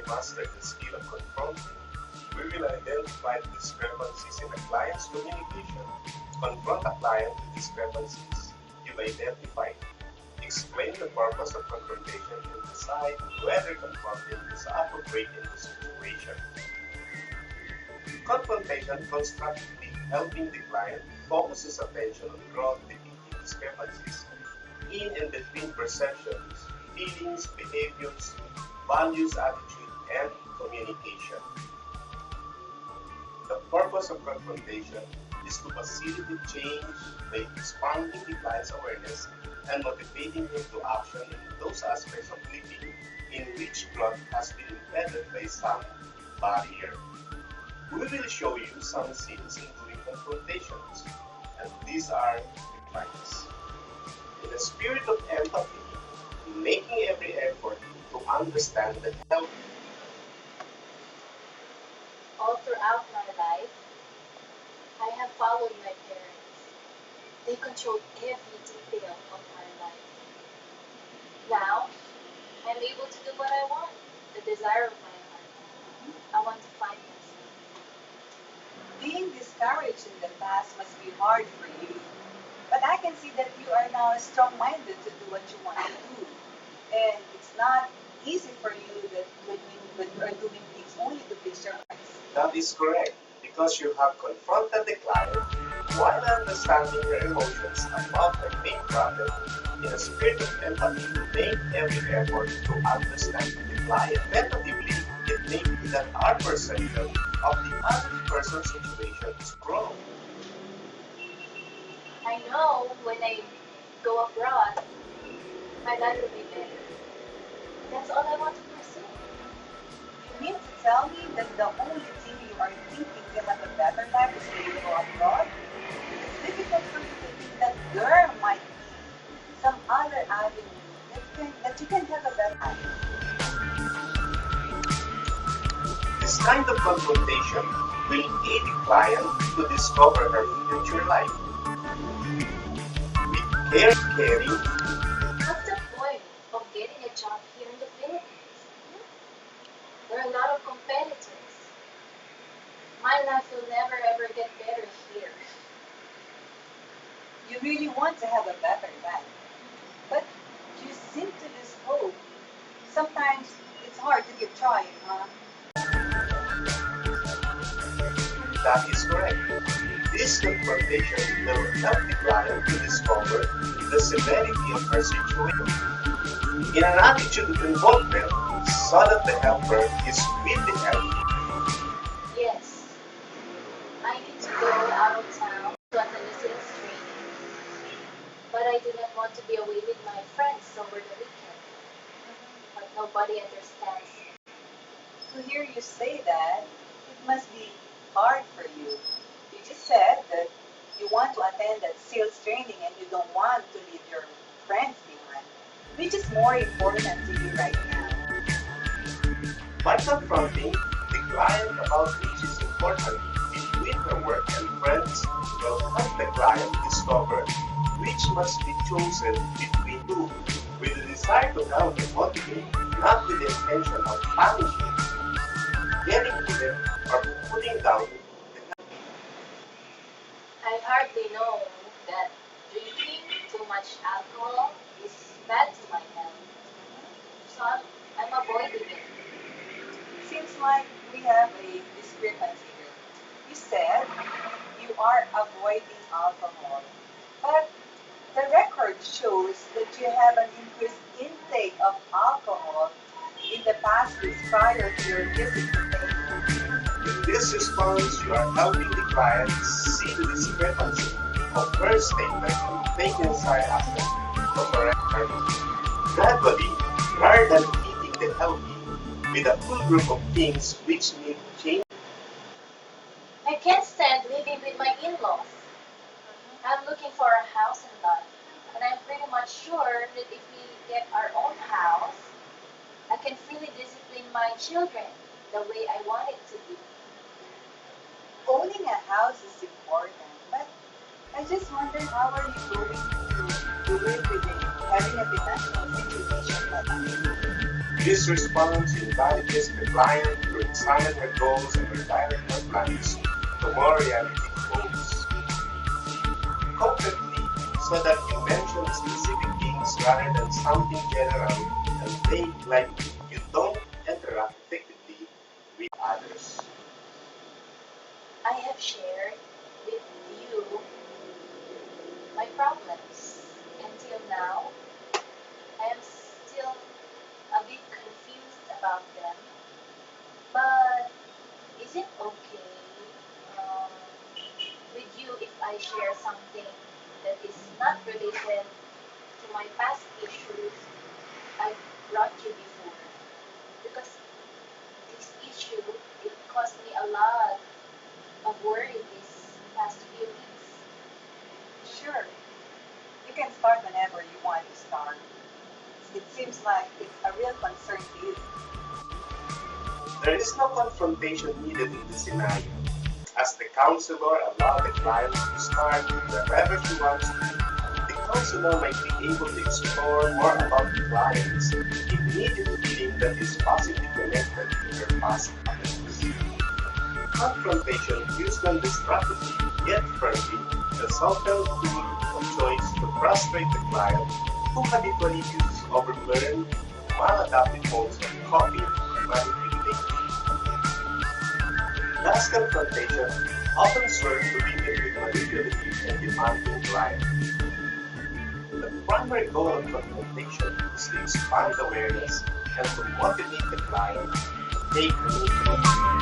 master the skill of confronting, we will identify the discrepancies in the client's communication, confront a client with discrepancies you've identified, explain the purpose of confrontation, and decide whether confronting is appropriate in the situation. Confrontation constructively helping the client focus his attention on growth defeating discrepancies in and between perceptions, feelings, behaviors, values, attitude, and communication. The purpose of confrontation is to facilitate change by expanding the client's awareness and motivating him to action in those aspects of living in which growth has been impeded by some barrier. We will show you some scenes in doing confrontations, and these are the facts. In the spirit of empathy, making every effort to understand and help. All throughout my life, I have followed my parents. They controlled every detail of my life. Now, I'm able to do what I want, the desire of my heart. I want to find myself. Being discouraged in the past must be hard for you. But I can see that you are now strong-minded to do what you want to do. And it's not easy for you that when you are doing things only to please your friends. That is correct, because you have confronted the client while understanding her emotions about her main problem in a spirit of empathy to make every effort to understand the client. Tentatively, it may be that our perception of the other person's situation is wrong. I know when I go abroad, my life will be better. That's all I want to pursue. You mean to tell me that the only thing you are thinking to have a better life is when you go abroad? It's difficult for you to think that there might be some other avenue that you can have a better life. This kind of confrontation will aid the client to discover her future life. With caring, What's the point of getting a job here in the Philippines? There are a lot of competitors. My life will never ever get better here. You really want to have a better life, but you seem to lose hope. Sometimes it's hard to keep trying, huh? that is correct. This confrontation will help the client to discover the severity of her situation in an attitude of involvement so that the helper is with the help. Yes, I need to go out of town to attend a sales training, but I do not want to be away with my friends over the weekend. But nobody understands me. To hear you say that, it must be hard for you. You just said that you want to attend that sales training and you don't want to leave your friends behind. Which is more important to you right now? By confronting the client about which is important between her work and friends will help the client discover which must be chosen between two, with the desire to help and motivate, not with the intention of punishing, getting even, or putting down the help. I hardly know that drinking too much alcohol is bad to my health, so I'm avoiding it. Seems like we have a discrepancy here. You said you are avoiding alcohol, but the record shows that you have an increased intake of alcohol in the past weeks prior to your visit today. In this response, you are helping the client see the discrepancy of her statement and take the desired action to correct her. Gradually, rather than eating the healthy with a full group of things which need change, I can't stand living with my in-laws. I'm looking for a house and lot, and I'm pretty much sure that if we get our own house, I can freely discipline my children the way I want it to be. Owning a house is important, but I just wonder how are you going to live with it, having a financial situation like that? This response encourages the client to examine her goals and redirect her plans to more realistic goals. Concretely, so that you mention specific things rather than something general and vague like you don't interact effectively with others. I have shared with you my problems. Until now, I am still a bit confused about them, but is it okay um, with you if I share something that is not related to my past issues I brought you before? Because this issue, it caused me a lot of worry these past few weeks. Sure, you can start whenever you want to start. It seems like it's a real concern to you. There is no confrontation needed in this scenario, as the counselor allowed the client to start wherever she wants to. The counselor might be able to explore more about the client's immediate feeling that is possibly connected to her past patterns. Confrontation used on the strategy, yet firmly, a subtle tool of choice to frustrate the client who habitually uses overlearned, maladaptive modes of coping and manipulation. Thus, confrontation often serves to begin with manipulative and demanding client. The primary goal of confrontation is to expand awareness and to motivate the client to take initiative.